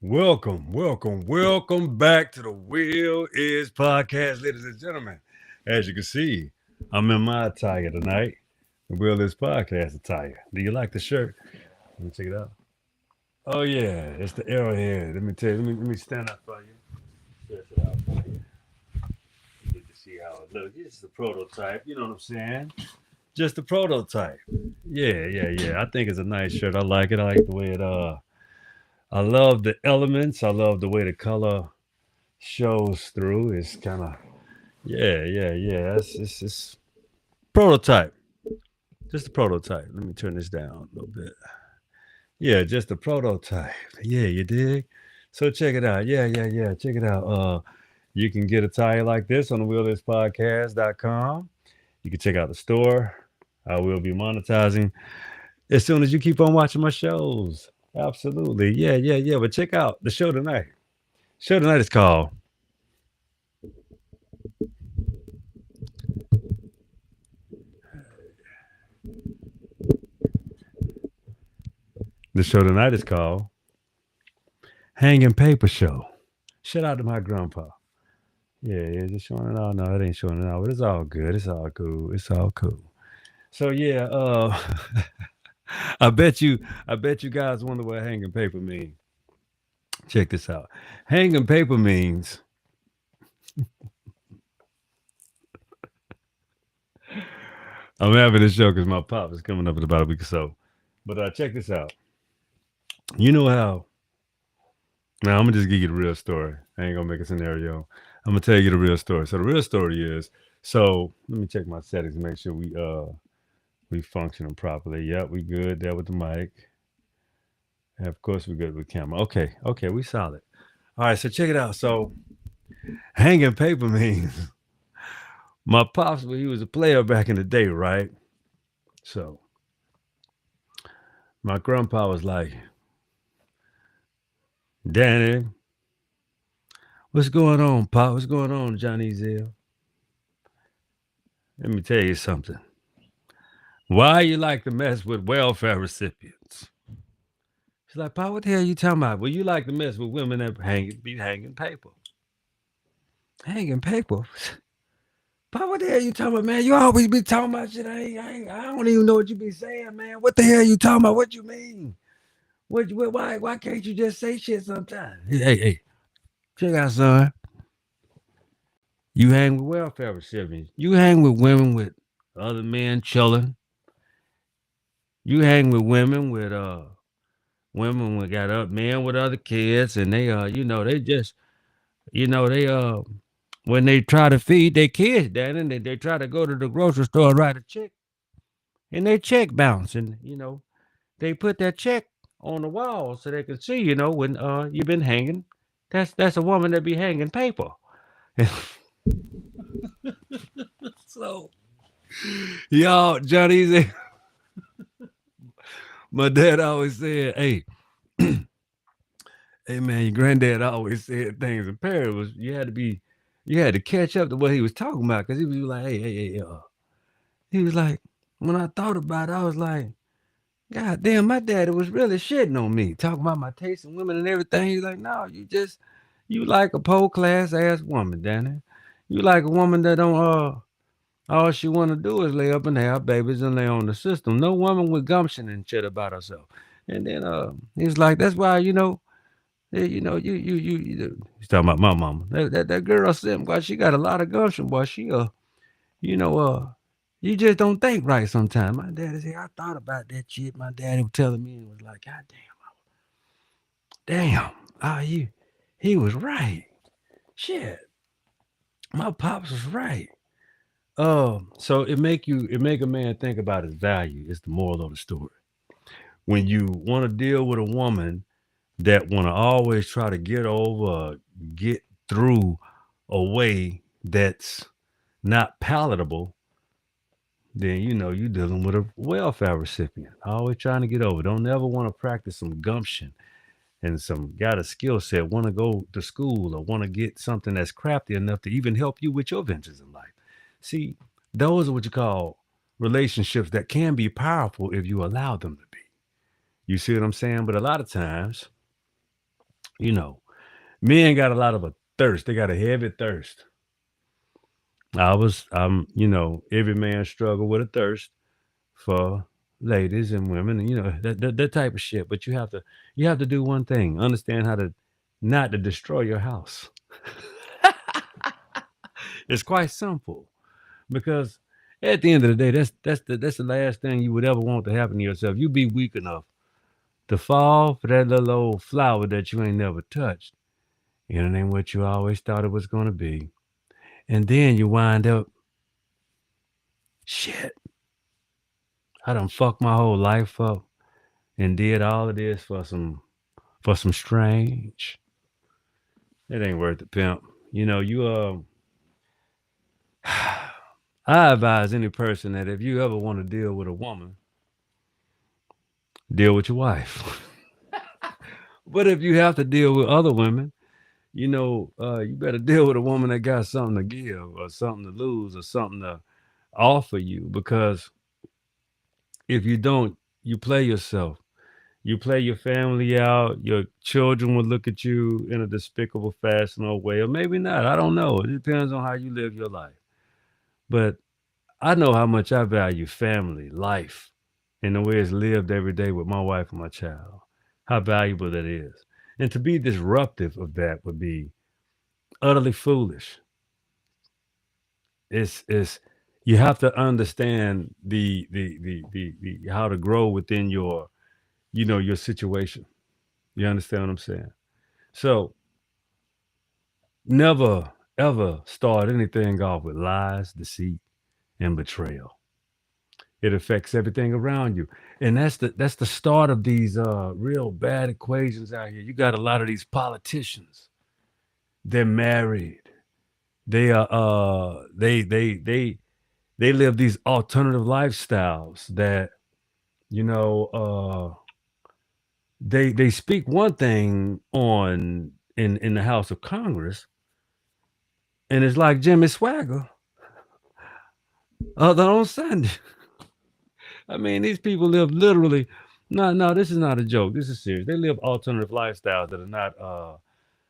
Welcome back to the Wheel Is Podcast, ladies and gentlemen. As you can see, I'm in my attire tonight, the Wheel Is Podcast attire. Do you like the shirt? Let me check it out. Oh yeah, it's the arrowhead. Let me tell you. Let me stand up for you. Stretch it out for you. Get to see how it looks. It's the prototype. You know what I'm saying? Just the prototype. Yeah. I think it's a nice shirt. I like it. I like the way it. I love the elements. I love the way the color shows through. It's kind of yeah. It's prototype. Just a prototype. Let me turn this down a little bit. Yeah, just a prototype. Yeah, you dig? So check it out. Yeah. Check it out. You can get a tie like this on the wheellispodcast.com. You can check out the store. I will be monetizing as soon as you keep on watching my shows. Absolutely. Yeah. But check out the show tonight. Show tonight is called the show tonight is called Hanging Paper Show. Shout out to my grandpa. Yeah, is it showing it all? No, it ain't showing it all, but it's all good. It's all cool. It's all cool. So yeah, I bet you guys wonder what hanging paper means. Check this out. Hanging paper means I'm having this show because my pop is coming up in about a week or so. But check this out. You know how now I'm gonna just give you the real story. I ain't gonna make a scenario. I'm gonna tell you the real story. So the real story is so let me check my settings, make sure we functioning properly. Yep, we good there with the mic. And of course we good with camera. Okay, we solid. All right, so check it out. So hanging paper means my pops when he was a player back in the day, right? So my grandpa was like, Danny, what's going on, Pop? What's going on, Johnny Zell? Let me tell you something. Why you like to mess with welfare recipients? She's like, Pop, what the hell you talking about? Well, you like to mess with women that be hanging paper. Hanging paper? Pop, what the hell you talking about, man? You always be talking about shit. I don't even know what you be saying, man. What the hell you talking about? What you mean? Why can't you just say shit sometimes? Hey, check out, son. You hang with welfare recipients. You hang with women with other men chilling. You hang with women with got up men with other kids, and they just they when they try to feed their kids, Dan, they try to go to the grocery store and write a check, and their check bounce, and they put that check on the wall so they can see, when you've been hanging. That's a woman that be hanging paper. So y'all, Johnny's. My dad always said, "Hey, hey man, your granddad always said things in parables. You had to catch up to what he was talking about because he was like, hey, he was like, when I thought about it, I was like, God damn, my daddy was really shitting on me, talking about my taste in women and everything. He's like, no, you like a poor class ass woman, Danny. You like a woman that don't all she want to do is lay up and have babies and lay on the system. No woman with gumption and shit about herself. And then he's like, that's why he's talking about my mama. That girl Sim, boy, she got a lot of gumption, boy. She you know, you just don't think right sometimes. My daddy said, I thought about that shit. My daddy was telling me and was like, God damn, you he was right. Shit. My pops was right. So it make a man think about his value. It's the moral of the story. When you want to deal with a woman that want to always try to get over, get through a way that's not palatable, then you're dealing with a welfare recipient. Always trying to get over. Don't ever want to practice some gumption and some got a skill set, want to go to school or want to get something that's crafty enough to even help you with your ventures in life. See, those are what you call relationships that can be powerful if you allow them to be. You see what I'm saying? But a lot of times, You know, men got a lot of a thirst. They got a heavy thirst. Every man struggle with a thirst for ladies and women, and that type of shit. But you have to do one thing: understand how to not to destroy your house. It's quite simple because at the end of the day, that's the last thing you would ever want to happen to yourself. You be weak enough to fall for that little old flower that you ain't never touched, and it ain't what you always thought it was gonna be, and then you wind up, shit. I done fucked my whole life up and did all of this for some strange. It ain't worth the pimp. I advise any person that if you ever want to deal with a woman, deal with your wife. But if you have to deal with other women, you better deal with a woman that got something to give or something to lose or something to offer you. Because if you don't, you play yourself. You play your family out. Your children will look at you in a despicable fashion or way, or maybe not. I don't know. It depends on how you live your life. But I know how much I value family, life, and the way it's lived every day with my wife and my child. How valuable that is. And to be disruptive of that would be utterly foolish. It's you have to understand the how to grow within your situation. You understand what I'm saying? So never ever start anything off with lies, deceit, and betrayal. It affects everything around you. And that's the start of these real bad equations out here. You got a lot of these politicians. They're married. They are they live these alternative lifestyles that you know they speak one thing in the House of Congress, and it's like Jimmy Swagger other on Sunday. I mean, these people live literally. No, no, this is not a joke. This is serious. They live alternative lifestyles that are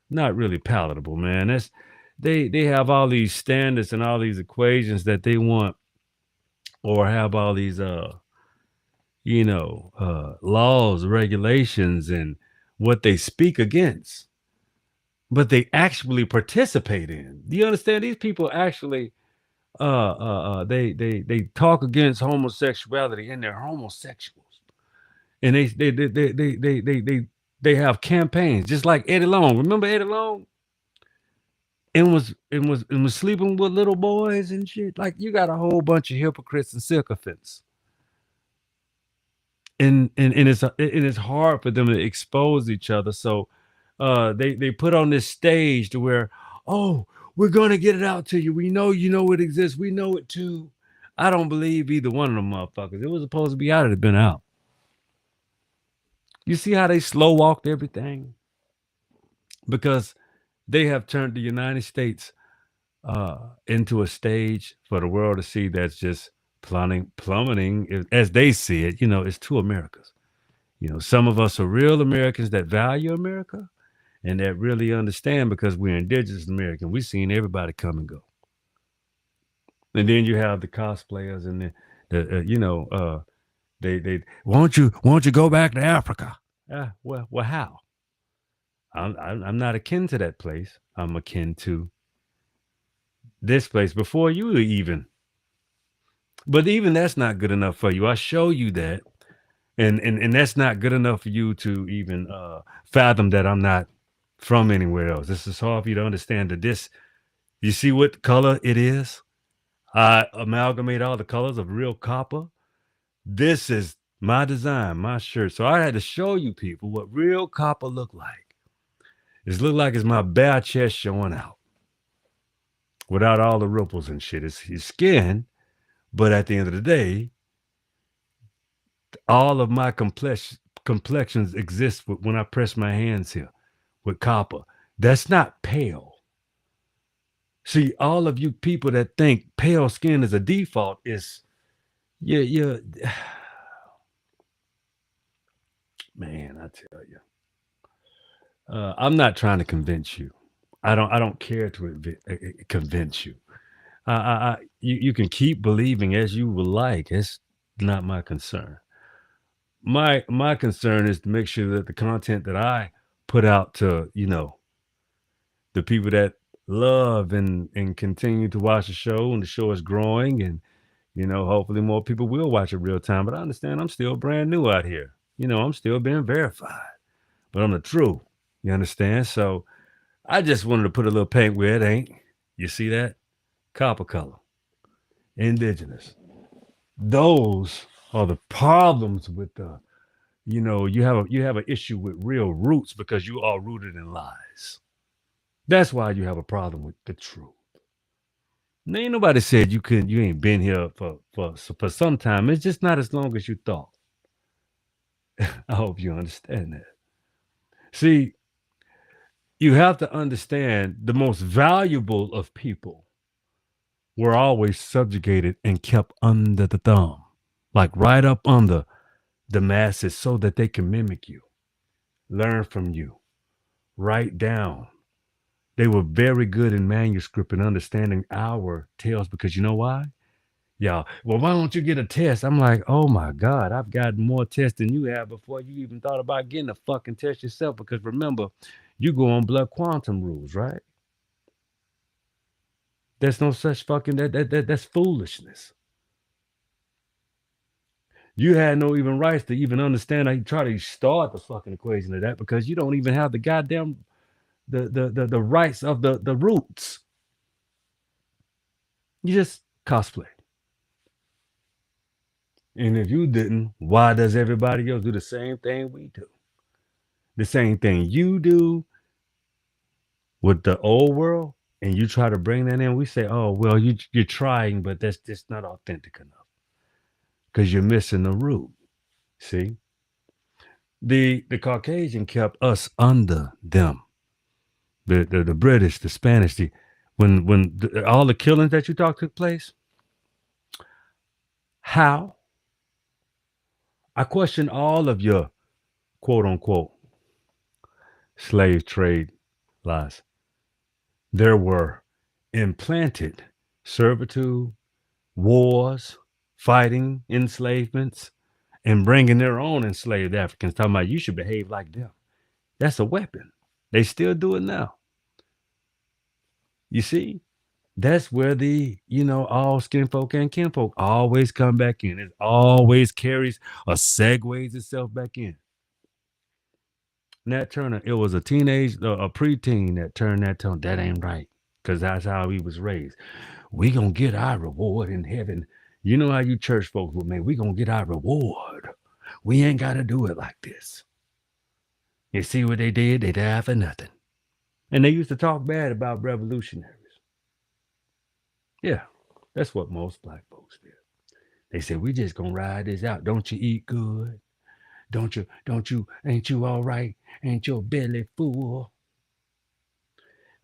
not really palatable, man. They have all these standards and all these equations that they want, or have all these laws, regulations, and what they speak against, but they actually participate in. Do you understand? These people actually they talk against homosexuality, and they're homosexuals, and they have campaigns just like Eddie Long. Remember Eddie Long? And was sleeping with little boys and shit. Like, you got a whole bunch of hypocrites and sycophants, and it's hard for them to expose each other. So they put on this stage to where, oh, we're gonna get it out to you. We know it exists. We know it too. I don't believe either one of them motherfuckers. It was supposed to be out. It had been out. You see how they slow walked everything because they have turned the United States into a stage for the world to see that's just plummeting as they see it. It's two Americas. Some of us are real Americans that value America and that really understand because we're indigenous American. We've seen everybody come and go. And then you have the cosplayers and they won't you go back to Africa? Well, how? I'm not akin to that place. I'm akin to this place before you even. But even that's not good enough for you. I show you that, and that's not good enough for you to even fathom that I'm not from anywhere else. This is hard for you to understand that this. You see what color it is? I amalgamate all the colors of real copper. This is my design, my shirt. So I had to show you people what real copper look like. It's my bare chest showing out without all the ripples and shit. It's his skin, but at the end of the day, all of my complexions exist when I press my hands here with copper. That's not pale. See, all of you people that think pale skin is a default is, yeah, man, I tell you. I'm not trying to convince you. I don't care to convince you. You can keep believing as you would like. It's not my concern. My concern is to make sure that the content that I put out to, the people that love and continue to watch the show, and the show is growing, and hopefully more people will watch it real time. But I understand I'm still brand new out here. I'm still being verified, but I'm the truth. You understand? So I just wanted to put a little paint where it ain't. You see that? Copper color, indigenous. Those are the problems with the. You have an issue with real roots because you are rooted in lies. That's why you have a problem with the truth. Now, ain't nobody said you ain't been here for some time. It's just not as long as you thought. I hope you understand that. See, you have to understand the most valuable of people were always subjugated and kept under the thumb, like right up under the masses so that they can mimic you, learn from you, write down. They were very good in manuscript and understanding our tales because you know why? Yeah. Well, why don't you get a test? I'm like, oh my God, I've gotten more tests than you have before you even thought about getting a fucking test yourself. Because remember, you go on blood quantum rules, right? There's no such fucking that's foolishness. You had no even rights to even understand how you try to start the fucking equation of that because you don't even have the goddamn the rights of the roots. You just cosplay. And if you didn't, why does everybody else do the same thing we do? The same thing you do with the old world, and you try to bring that in. We say, oh well, you're trying, but that's just not authentic enough because you're missing the root. See, the Caucasian kept us under them. The British, the Spanish, when all the killings that you talk took place, how? I question all of your quote unquote slave trade lies. There were implanted servitude, wars, fighting, enslavements, and bringing their own enslaved Africans, talking about you should behave like them. That's a weapon. They still do it now. You see, that's where all skin folk and kinfolk always come back in. It always carries or segues itself back in. Nat Turner, it was a a preteen that turned that tone. That ain't right. Because that's how he was raised. We gonna get our reward in heaven. You know how you church folks would make, we gonna get our reward. We ain't gotta do it like this. You see what they did? They died for nothing. And they used to talk bad about revolutionaries. Yeah, that's what most black folks did. They said, we just gonna ride this out. Don't you eat good? Ain't you all right? Ain't your belly full?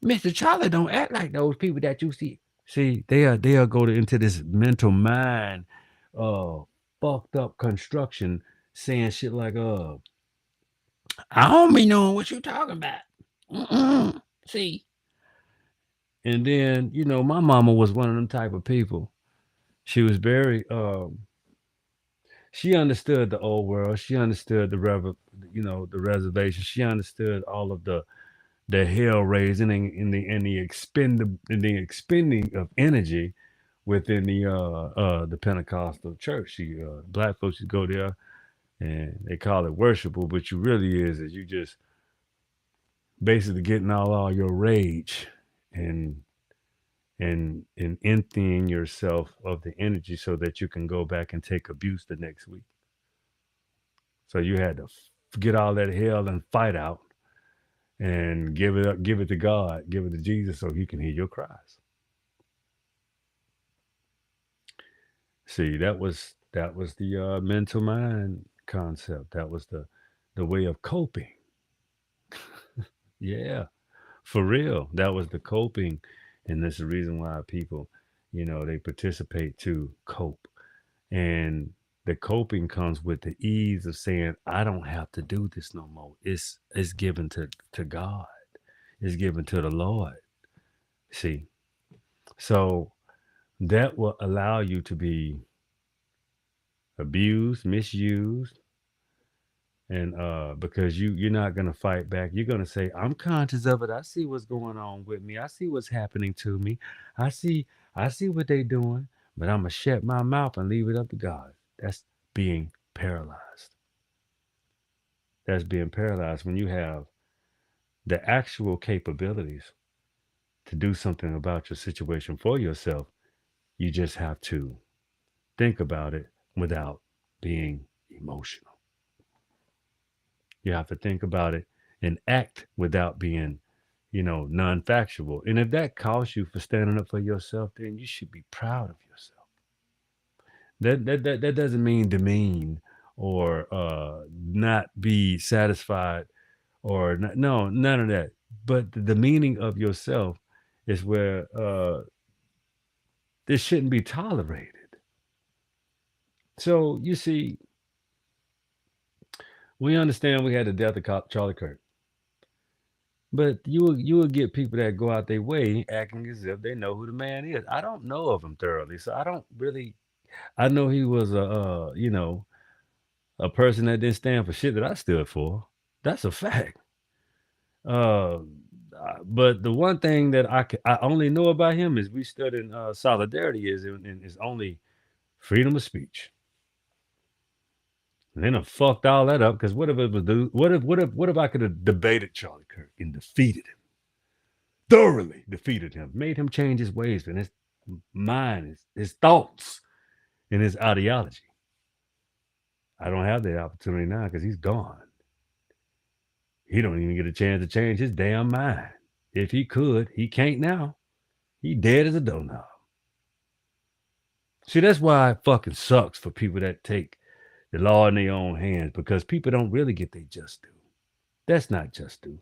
Mr. Charlie don't act like those people that you see. See, they'll go into this mental mind, uh, fucked up construction, saying shit like, I don't be knowing what you talking about. See. And then, my mama was one of them type of people. She was very she understood the old world. She understood the reservation. She understood all of the hell raising and the expending of energy within the Pentecostal church. Black folks go there and they call it worshipful, but you really is you just basically getting all your rage and and emptying yourself of the energy so that you can go back and take abuse the next week. So you had to get all that hell and fight out and give it up, give it to God, give it to Jesus so he can hear your cries. See, that was the mental mind concept. That was the way of coping. Yeah, for real. That was the coping, and that's the reason why people, they participate to cope. And the coping comes with the ease of saying, I don't have to do this no more. It's given to God. It's given to the Lord. See, so that will allow you to be abused, misused, and because you're not gonna fight back. You're gonna say, I'm conscious of it. I see what's going on with me. I see what's happening to me. I see I see what they doing, but I'm gonna shut my mouth and leave it up to God. That's being paralyzed. That's being paralyzed when you have the actual capabilities to do something about your situation for yourself. You just have to think about it without being emotional. You have to think about it and act without being, non-factual. And if that costs you for standing up for yourself, then you should be proud of yourself. That doesn't mean demean or not be satisfied or not, no, none of that. But the meaning of yourself is where this shouldn't be tolerated. So you see, we understand we had the death of Charlie Kirk. But you will get people that go out their way acting as if they know who the man is. I don't know of him thoroughly, so I don't really. I know he was a person that didn't stand for shit that I stood for. That's a fact. Uh, but the one thing that I only know about him is we stood in solidarity is only freedom of speech. And then I fucked all that up because what if it was what if I could have debated Charlie Kirk and defeated him? Thoroughly defeated him, made him change his ways and his mind, his thoughts, and his ideology. I don't have that opportunity now because he's gone. He don't even get a chance to change his damn mind. If he could, he can't now. He dead as a doorknob. See, that's why it fucking sucks for people that take the law in their own hands because people don't really get their just due. That's not just due.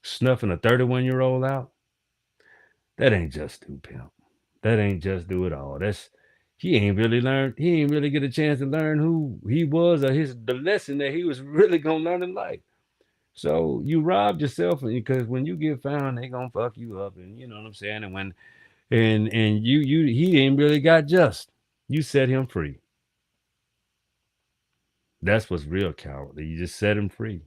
Snuffing a 31-year-old out, that ain't just due, pimp. That ain't just due at all. He ain't really learned. He ain't really get a chance to learn who he was or the lesson that he was really gonna learn in life. So you robbed yourself because when you get found, they gonna fuck you up, and you know what I'm saying. And when and you he ain't really got just. You set him free. That's what's real cowardly. You just set him free.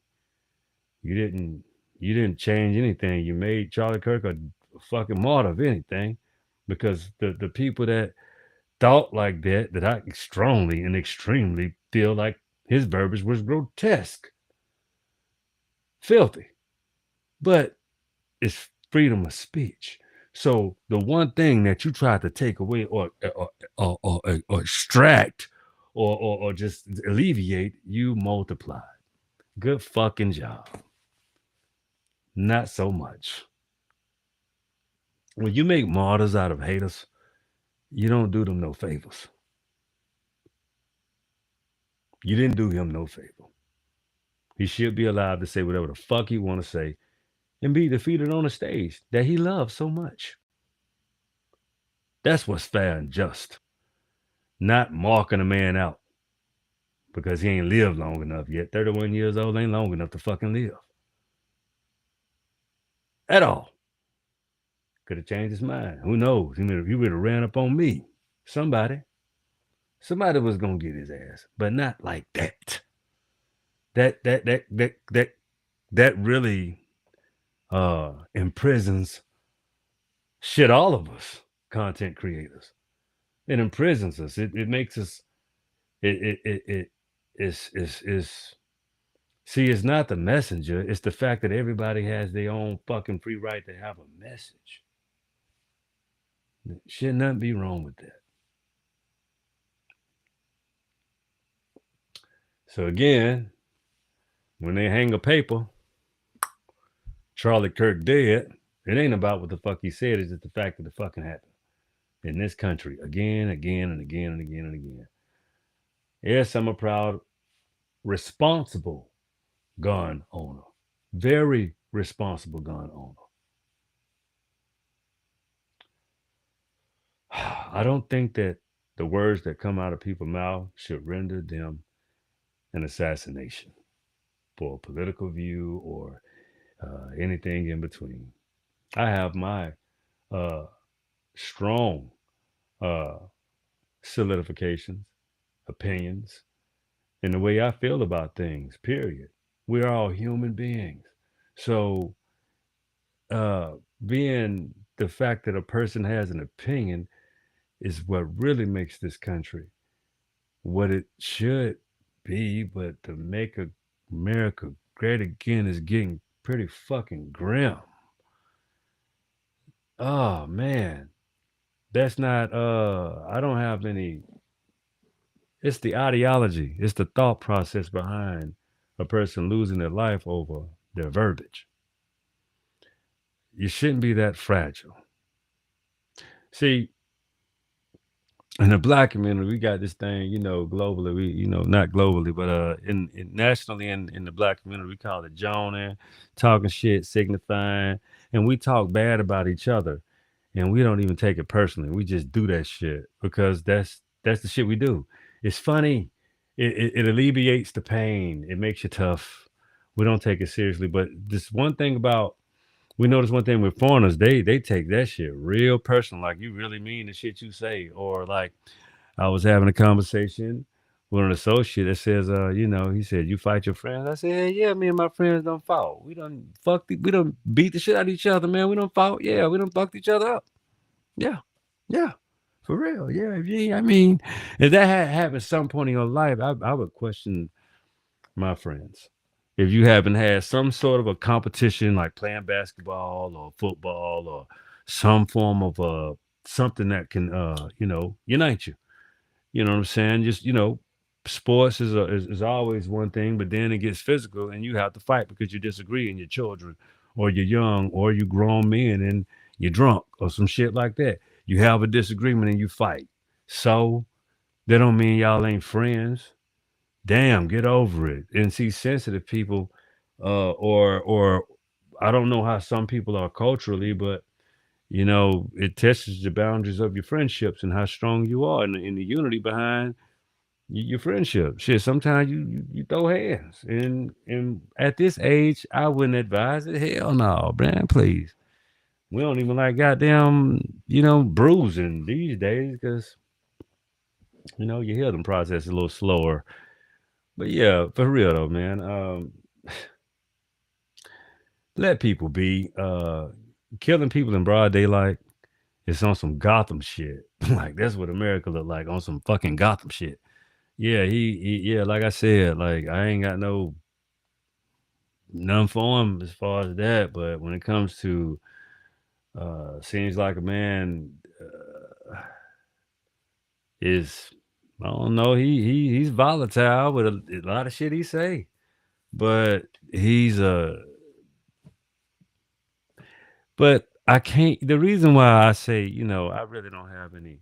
You didn't change anything. You made Charlie Kirk a fucking martyr of anything, because the people that thought like that I strongly and extremely feel like his verbiage was grotesque, filthy, but it's freedom of speech. So the one thing that you tried to take away or extract or just alleviate, you multiplied. Good fucking job. Not so much. When you make martyrs out of haters, you don't do them no favors. You didn't do him no favor. He should be allowed to say whatever the fuck he want to say and be defeated on a stage that he loves so much. That's what's fair and just. Not marking a man out because he ain't lived long enough yet. 31 years old ain't long enough to fucking live. At all. Could have changed his mind. Who knows? He would have ran up on me. Somebody was gonna get his ass, but not like that. That really imprisons shit all of us content creators. It imprisons us. It makes us. It is. See, it's not the messenger. It's the fact that everybody has their own fucking free right to have a message. Should nothing be wrong with that. So again, when they hang a paper, Charlie Kirk dead, it ain't about what the fuck he said. It's just the fact that it fucking happened in this country again, again, and again, and again, and again. Yes, I'm a proud, responsible gun owner. Very responsible gun owner. I don't think that the words that come out of people's mouth should render them an assassination for a political view or anything in between. I have my uh, strong uh, solidifications, opinions, and the way I feel about things, period. We're all human beings. So, uh, being the fact that a person has an opinion is what really makes this country what it should be, but to make America great again is getting pretty fucking grim. Oh man, that's not. I don't have any. It's the ideology. It's the thought process behind a person losing their life over their verbiage. You shouldn't be that fragile. See, in the black community, we got this thing, globally. We, not globally, but in nationally in the black community, we call it joning, talking shit, signifying, and we talk bad about each other, and we don't even take it personally. We just do that shit because that's the shit we do. It's funny. It alleviates the pain. It makes you tough. We don't take it seriously. But this one thing about we notice one thing with foreigners, they take that shit real personal. Like you really mean the shit you say. Or like I was having a conversation with an associate that says, he said, you fight your friends. I said, hey, yeah, me and my friends don't fight. We don't beat the shit out of each other, man. We don't fight. Yeah, we don't fuck each other up. Yeah. Yeah. For real. Yeah. I mean, if that had happened at some point in your life, I would question my friends. If you haven't had some sort of a competition like playing basketball or football or some form of something that can unite you. You know what I'm saying? Just sports is always one thing, but then it gets physical and you have to fight because you disagree and you're children or you're young or you grown men and you're drunk or some shit like that. You have a disagreement and you fight. So that don't mean y'all ain't friends. Damn, get over it. And see, sensitive people, or I don't know how some people are culturally, but it tests the boundaries of your friendships and how strong you are and the unity behind your friendship. Shit, sometimes you throw hands, and at this age, I wouldn't advise it. Hell no, man, please. We don't even like goddamn, bruising these days because your healing process is a little slower. But yeah, for real though, man. Let people be. Killing people in broad daylight is on some Gotham shit. Like that's what America look like on some fucking Gotham shit. Yeah, yeah, like I said, like I ain't got none for him as far as that. But when it comes to seems like a man is I don't know, he's volatile with a lot of shit he say. But he's but I can't the reason why I say, I really don't have any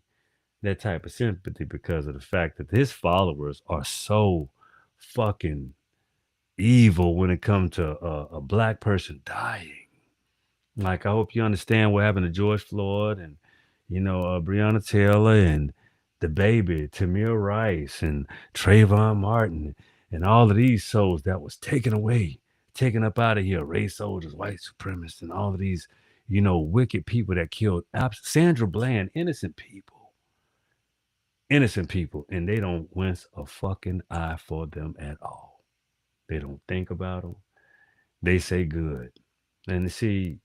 that type of sympathy because of the fact that his followers are so fucking evil when it comes to a black person dying. Like, I hope you understand what happened to George Floyd and, Breonna Taylor and the baby, Tamir Rice and Trayvon Martin and all of these souls that was taken away, taken up out of here, race soldiers, white supremacists, and all of these, wicked people that killed Sandra Bland, innocent people, and they don't wince a fucking eye for them at all. They don't think about them. They say good. And see,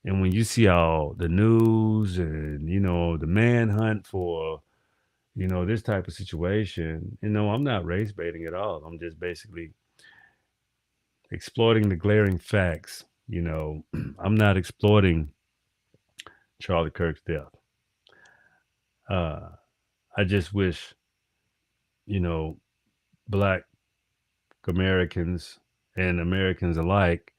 and when you see all the news and, the manhunt for, this type of situation, I'm not race baiting at all. I'm just basically exploiting the glaring facts. I'm not exploiting Charlie Kirk's death. I just wish, you know, Black Americans and Americans alike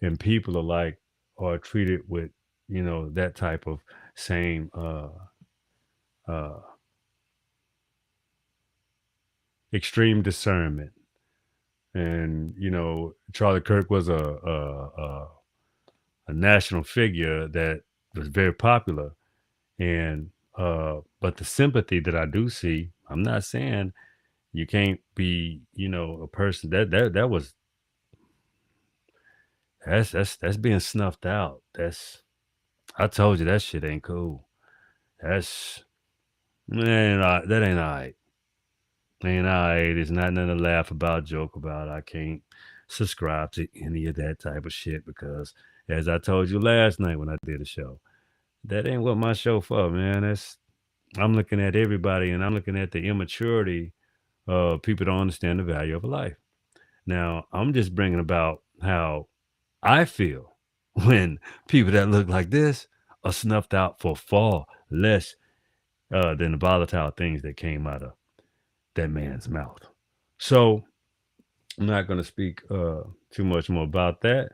and people alike are treated with, that type of same uh, extreme discernment. And Charlie Kirk was a national figure that was very popular, and But the sympathy that I do see, I'm not saying you can't be, a person that was that's being snuffed out. I told you that shit ain't cool. That's that ain't all right. Ain't all right. It's not nothing to laugh about, joke about. I can't subscribe to any of that type of shit because, as I told you last night when I did a show, that ain't what my show for, man. I'm looking at everybody and I'm looking at the immaturity of people don't understand the value of life. Now, I'm just bringing about how I feel when people that look like this are snuffed out for far less than the volatile things that came out of that man's mouth. So I'm not going to speak too much more about that.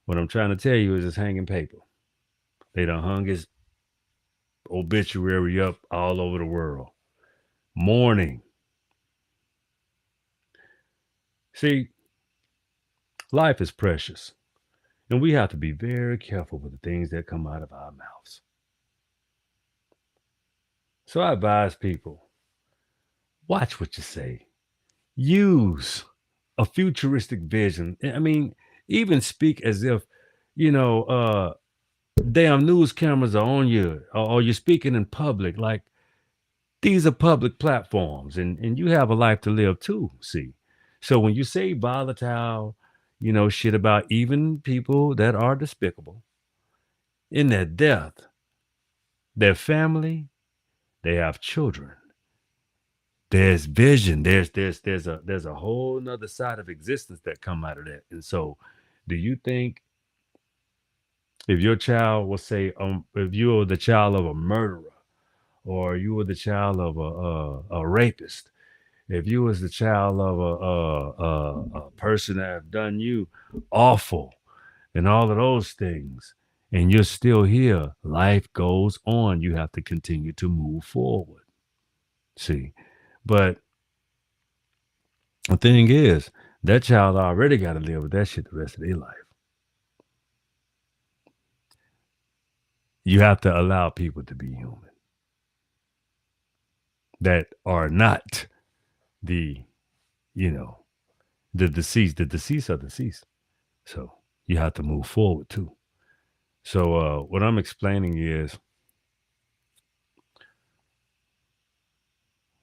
What I'm trying to tell you is it's hanging paper. They done hung his obituary up all over the world. Mourning. See, life is precious, and we have to be very careful with the things that come out of our mouths. So I advise people, watch what you say. Use a futuristic vision. I mean, even speak as if, you know, uh, damn news cameras are on you or you're speaking in public. Like these are public platforms and you have a life to live too, see. So when you say volatile, shit about even people that are despicable in their death, their family, they have children. There's vision. There's a whole nother side of existence that come out of that. And so do you think if your child will say, if you're the child of a murderer, or you were the child of a rapist, if you was the child of a person that have done you awful and all of those things, and you're still here, life goes on. You have to continue to move forward. See, but the thing is, that child already got to live with that shit the rest of their life. You have to allow people to be human that are not the, you know, the deceased. The deceased are deceased. So you have to move forward too. So what I'm explaining is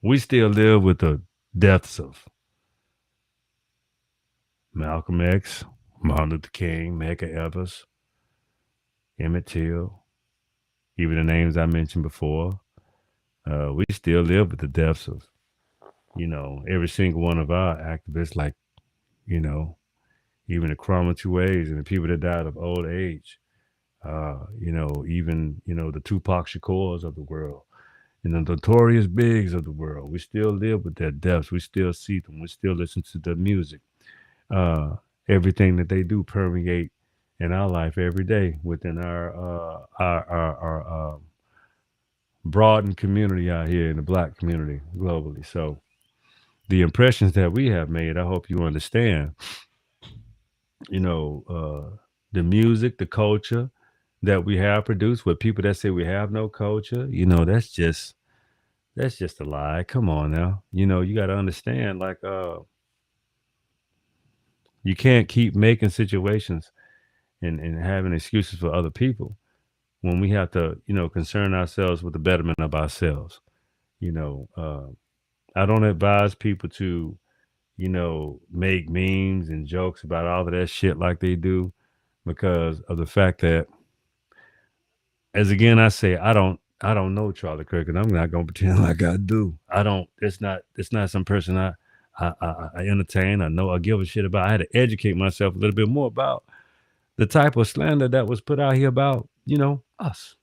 we still live with the deaths of Malcolm X, Martin Luther King, Medgar Evers, Emmett Till, even the names I mentioned before. We still live with the deaths of, every single one of our activists, like, you know, even the Crumble Two Ways and the people that died of old age. Even, the Tupac Shakurs of the world and the notorious bigs of the world. We still live with their deaths. We still see them. We still listen to their music. Uh, Everything that they do permeate in our life every day within our broadened community out here in the Black community globally. So the impressions that we have made, I hope you understand. You know, the music, the culture that we have produced with people that say we have no culture. That's just a lie. Come on now. You got to understand, like, you can't keep making situations and having excuses for other people when we have to, concern ourselves with the betterment of ourselves. You know, I don't advise people to, make memes and jokes about all of that shit like they do because of the fact that, as again, I say, I don't know Charlie Kirk, and I'm not gonna pretend like I do. I don't. It's not some person I entertain. I know. I give a shit about. I had to educate myself a little bit more about the type of slander that was put out here about us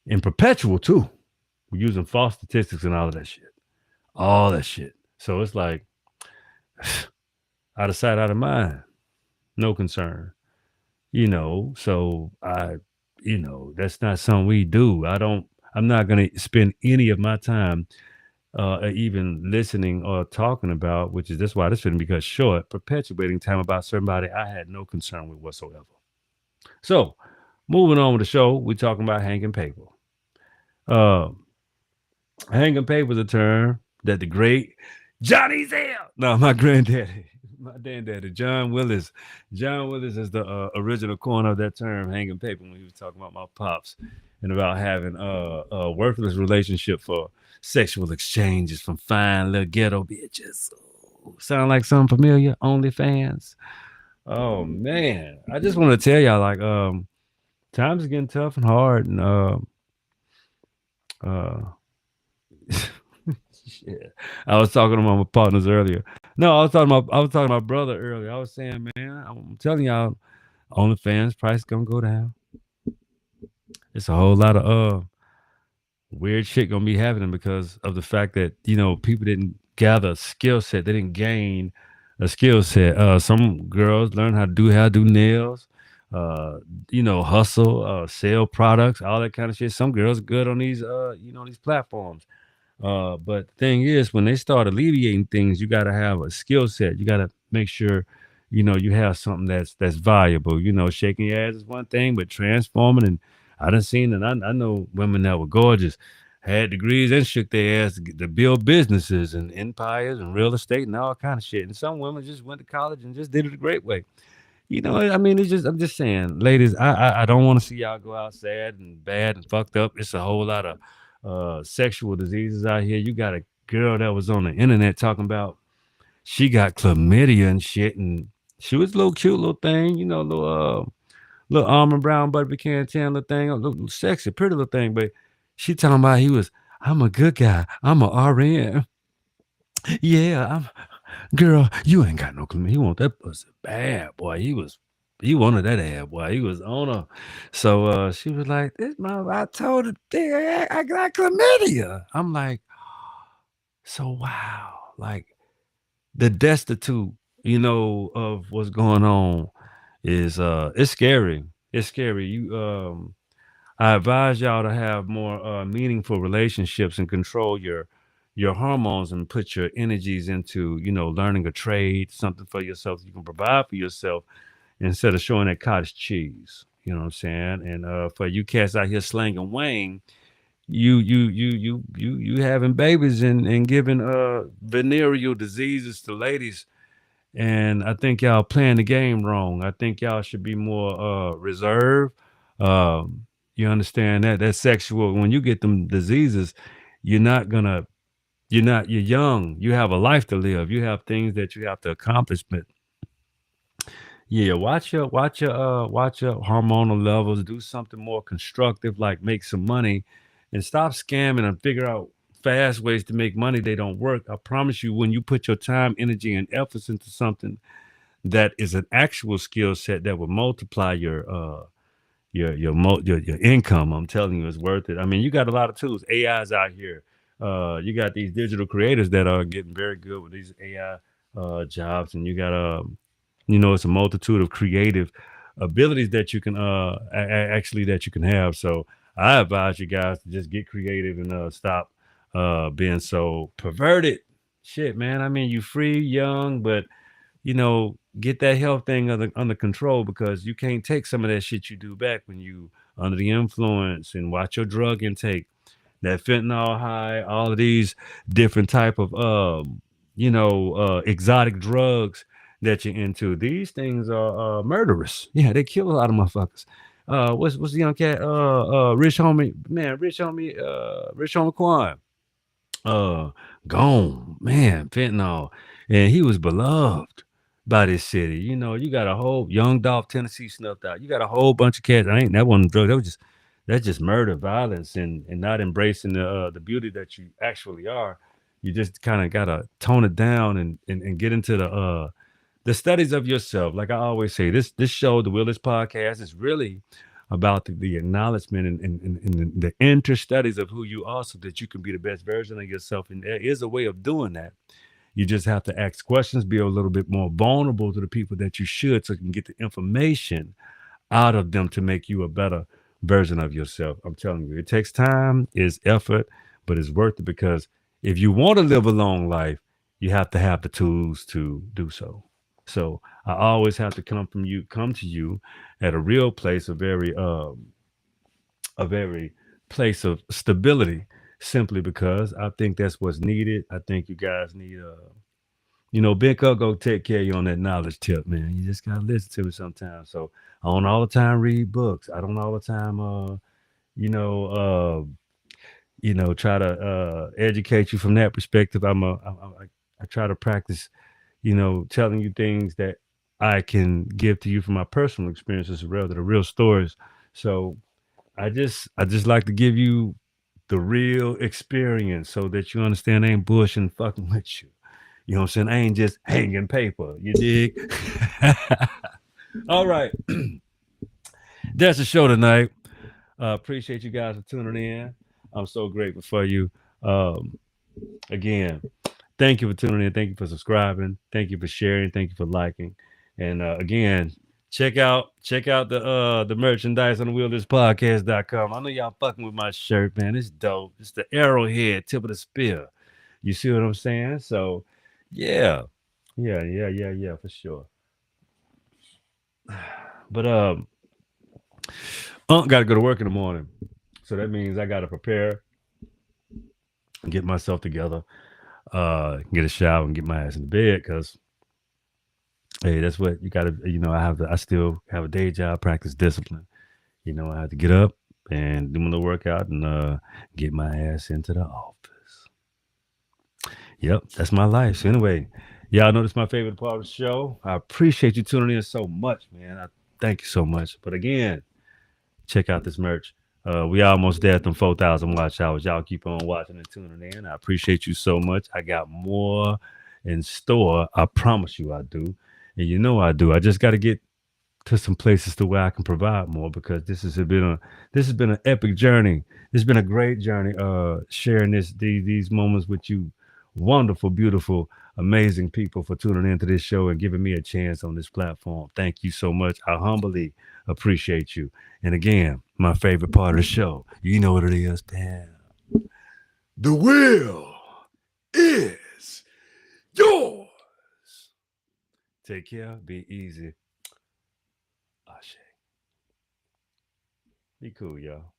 in perpetual too. We're using false statistics and all of that shit. All that shit. So it's like out of sight, out of mind. No concern. So that's not something we do. I'm not going to spend any of my time even listening or talking about, which is that's why this shouldn't be cut short, perpetuating time about somebody I had no concern with whatsoever. So moving on with the show, we're talking about hanging paper. Uh, Hanging paper is a term that the great Johnny Zell, no, my granddaddy, my granddaddy, John Willis is the original coiner of that term, hanging paper, when he was talking about my pops and about having a worthless relationship for sexual exchanges from fine little ghetto bitches. Ooh, sound like something familiar? OnlyFans. Oh man, I just want to tell y'all, like, times are getting tough and hard, and uh, shit. I was talking to my partners earlier. No, I was talking to my brother earlier. I was saying, man, I'm telling y'all, OnlyFans price gonna go down. It's a whole lot of weird shit gonna be happening because of the fact that people didn't gather a skill set. They didn't gain a skill set. Some girls learn how to do nails. Uh, hustle, sell products, all that kind of shit. Some girls are good on these these platforms. But the thing is, when they start alleviating things, you got to have a skill set. You got to make sure, you have something that's valuable. Shaking your ass is one thing, but transforming, and I done seen, and I know women that were gorgeous, had degrees and shook their ass to build businesses and empires and real estate and all kind of shit. And some women just went to college and just did it a great way. I mean, I'm just saying, ladies, I don't want to see y'all go out sad and bad and fucked up. It's a whole lot of sexual diseases out here. You got a girl that was on the internet talking about she got chlamydia and shit, and she was a little cute little thing, little almond brown butter pecan tan little thing, a little sexy, pretty little thing, but she talking about I'm a good guy, I'm a RN. Yeah, girl, you ain't got no chlamydia. He want that pussy bad, boy. He wanted that ass, boy. He was on her. So she was like, "This mother, I told her, I got chlamydia." I'm like, so wow, like the destitute, of what's going on is it's scary. It's scary. I advise y'all to have more meaningful relationships and control your hormones and put your energies into learning a trade, something for yourself you can provide for yourself instead of showing that cottage cheese. You know what I'm saying? And for you cats out here slanging Wayne, you having babies and giving venereal diseases to ladies, and I think y'all playing the game wrong. I think y'all should be more reserved. You understand that sexual, when you get them diseases, you're not gonna you're young. You have a life to live. You have things that you have to accomplish. But yeah, watch your hormonal levels. Do something more constructive, like make some money, and stop scamming and figure out fast ways to make money. They don't work. I promise you, when you put your time, energy, and efforts into something that is an actual skill set that will multiply your income, I'm telling you, it's worth it. I mean, you got a lot of tools. AI's out here. You got these digital creators that are getting very good with these AI jobs, and you got it's a multitude of creative abilities that you can actually that you can have. So I advise you guys to just get creative and stop being so perverted. Shit, man. I mean, you free, young, but get that health thing under control, because you can't take some of that shit you do back when you under the influence. And watch your drug intake, that fentanyl high, all of these different type of exotic drugs that you're into. These things are murderous. Yeah, they kill a lot of motherfuckers. What's the young cat? Rich homie Quan, uh gone, man, fentanyl, and he was beloved by this city. You got a whole Young Dolph, Tennessee, snuffed out. You got a whole bunch of cats. I ain't that wasn't drug. That's just murder, violence, and not embracing the beauty that you actually are. You just kind of gotta tone it down and get into the studies of yourself. Like I always say, this show, the Willis Podcast, is really about the acknowledgement and the inner studies of who you are, so that you can be the best version of yourself. And there is a way of doing that. You just have to ask questions, be a little bit more vulnerable to the people that you should, so you can get the information out of them to make you a better version of yourself. I'm telling you, it takes time, it's effort, but it's worth it, because if you want to live a long life, you have to have the tools to do so. So I always have to come to you at a real place, a very place of stability, simply because I think that's what's needed. I think you guys need Big Up go take care of you on that knowledge tip, man. You just gotta listen to me sometimes. So I don't all the time read books. I don't all the time you know, try to educate you from that perspective. I try to practice, telling you things that I can give to you from my personal experiences rather than real stories. So I just like to give you the real experience so that you understand I ain't bullshitting fucking with you. You know what I'm saying? I ain't just hanging paper. You dig? All right. That's the show tonight. Appreciate you guys for tuning in. I'm so grateful for you. Um, Again, thank you for tuning in. Thank you for subscribing. Thank you for sharing. Thank you for liking. And again, check out the merchandise on the wheelthispodcast.com. I know y'all fucking with my shirt, man. It's dope. It's the arrowhead, tip of the spear. You see what I'm saying? So yeah. Yeah, for sure. But gotta go to work in the morning. So that means I gotta prepare and get myself together, get a shower and get my ass in the bed because hey, that's what you gotta I still have a day job, practice discipline. I have to get up and do my little workout and get my ass into the office. Yep, that's my life. So anyway, y'all know this is my favorite part of the show. I appreciate you tuning in so much, man. I thank you so much. But again, check out this merch. We almost there at them 4,000 watch hours. Y'all keep on watching and tuning in. I appreciate you so much. I got more in store. I promise you I do. And you know I do. I just got to get to some places to where I can provide more because this has been an epic journey. It's been a great journey sharing these moments with you wonderful, beautiful, amazing people for tuning into this show and giving me a chance on this platform. Thank you so much. I humbly appreciate you. And again, my favorite part of the show, you know what it is, damn. The wheel is yours. Take care, be easy. Ashe. Be cool, y'all.